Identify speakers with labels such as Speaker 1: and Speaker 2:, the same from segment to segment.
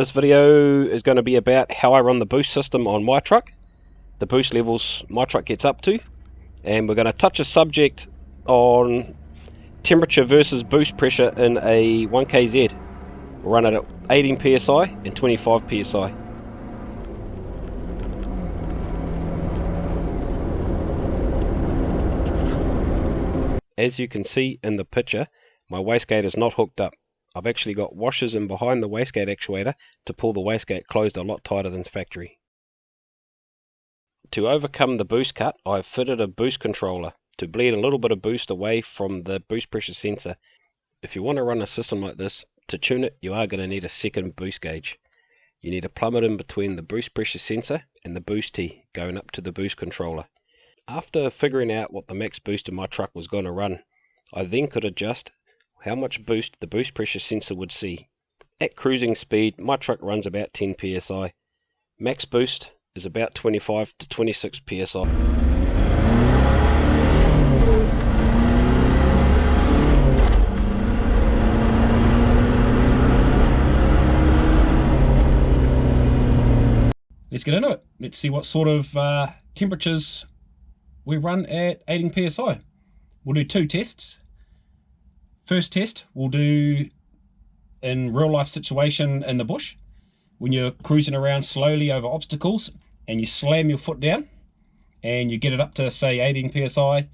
Speaker 1: This video is going to be about how I run the boost system on my truck, the boost levels my truck gets up to, and we're going to touch a subject on temperature versus boost pressure in a 1kz. We'll run it at 18 psi and 25 psi. As you can see in the picture, my wastegate is not hooked up. I've actually got washers in behind the wastegate actuator to pull the wastegate closed a lot tighter than factory. To overcome the boost cut, I've fitted a boost controller to bleed a little bit of boost away from the boost pressure sensor. If you want to run a system like this, to tune it you are going to need a second boost gauge. You need to plumb it in between the boost pressure sensor and the boost T going up to the boost controller. After figuring out what the max boost in my truck was going to run, I then could adjust how much boost the boost pressure sensor would see. At cruising speed, my truck runs about 10 psi. Max boost is about 25 to 26 psi.
Speaker 2: Let's get into it. Let's see what sort of temperatures we run at 18 psi. We'll do two tests. First test we'll do in real life situation in the bush, when you're cruising around slowly over obstacles and you slam your foot down and you get it up to say 18 psi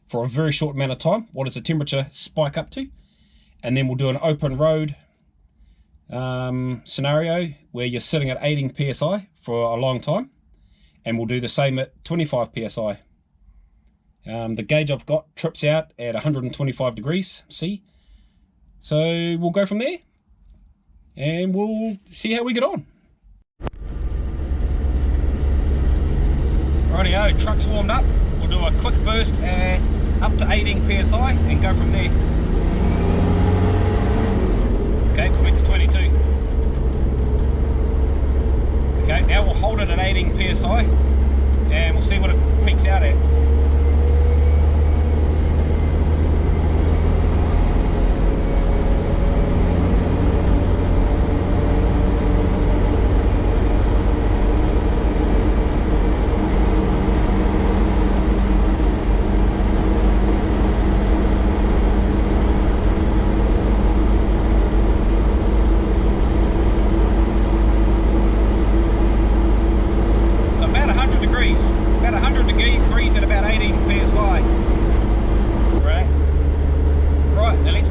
Speaker 2: for a very short amount of time. What does the temperature spike up to? And then we'll do an open road scenario where you're sitting at 18 psi for a long time, and we'll do the same at 25 psi. The gauge I've got trips out at 125 degrees C, so we'll go from there and we'll see how we get on. Rightio, truck's warmed up. We'll do a quick burst at up to 18 psi and go from there. Okay, we went to 22. Okay, now we'll hold it at 18 psi and we'll see what it peaks out at.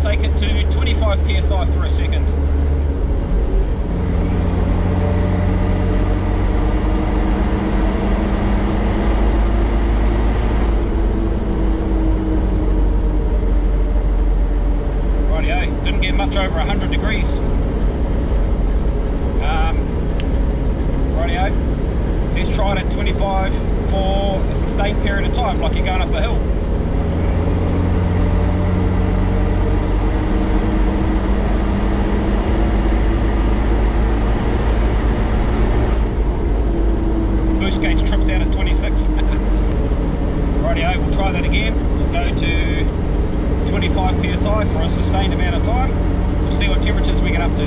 Speaker 2: Take it to 25 psi for a second. Rightio, didn't get much over 100 degrees. Rightio, let's try it at 25 for a sustained period of time, like you're going up a hill. Boost gauge trips out at 26. Rightio, we'll try that again. We'll go to 25 psi for a sustained amount of time. We'll see what temperatures we get up to.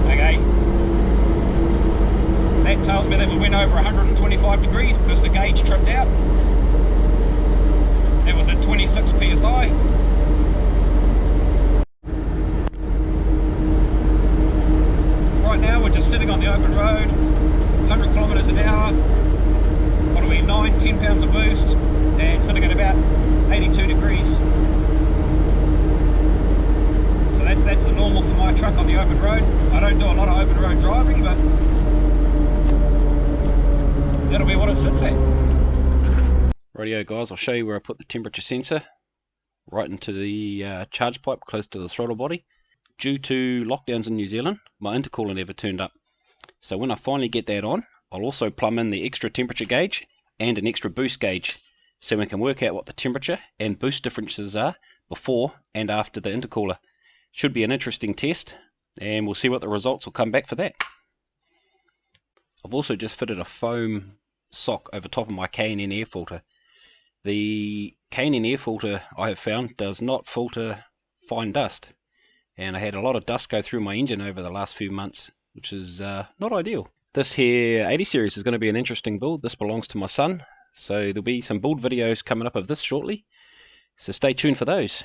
Speaker 2: Okay. That tells me that we went over 125 degrees because the gauge tripped out. It was at 26 psi. Right now we're just sitting on the open road, 100 kilometers an hour. What are we, 10 pounds of boost, and sitting at about 82 degrees. So that's the normal for my truck on the open road. I don't do a lot of open road driving, but that'll be what it sits at.
Speaker 1: Rightio guys, I'll show you where I put the temperature sensor, right into the charge pipe close to the throttle body. Due to lockdowns in New Zealand, my intercooler never turned up. So when I finally get that on, I'll also plumb in the extra temperature gauge and an extra boost gauge, so we can work out what the temperature and boost differences are before and after the intercooler. Should be an interesting test, and we'll see what the results will come back for that. I've also just fitted a foam sock over top of my K&N air filter. The K&N air filter, I have found, does not filter fine dust, and I had a lot of dust go through my engine over the last few months, which is not ideal. This here 80 series is going to be an interesting build. This belongs to my son, so there'll be some build videos coming up of this shortly, so stay tuned for those.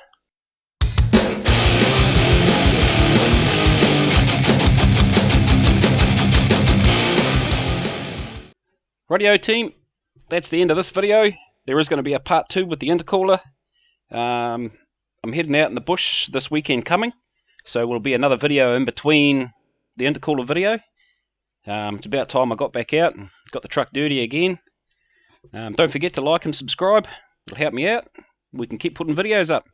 Speaker 1: Radio team, that's the end of this video. There is going to be a part 2 with the intercooler. I'm heading out in the bush this weekend coming, so will be another video in between the intercooler video. It's about time I got back out and got the truck dirty again. Don't forget to like and subscribe. It'll help me out. We can keep putting videos up.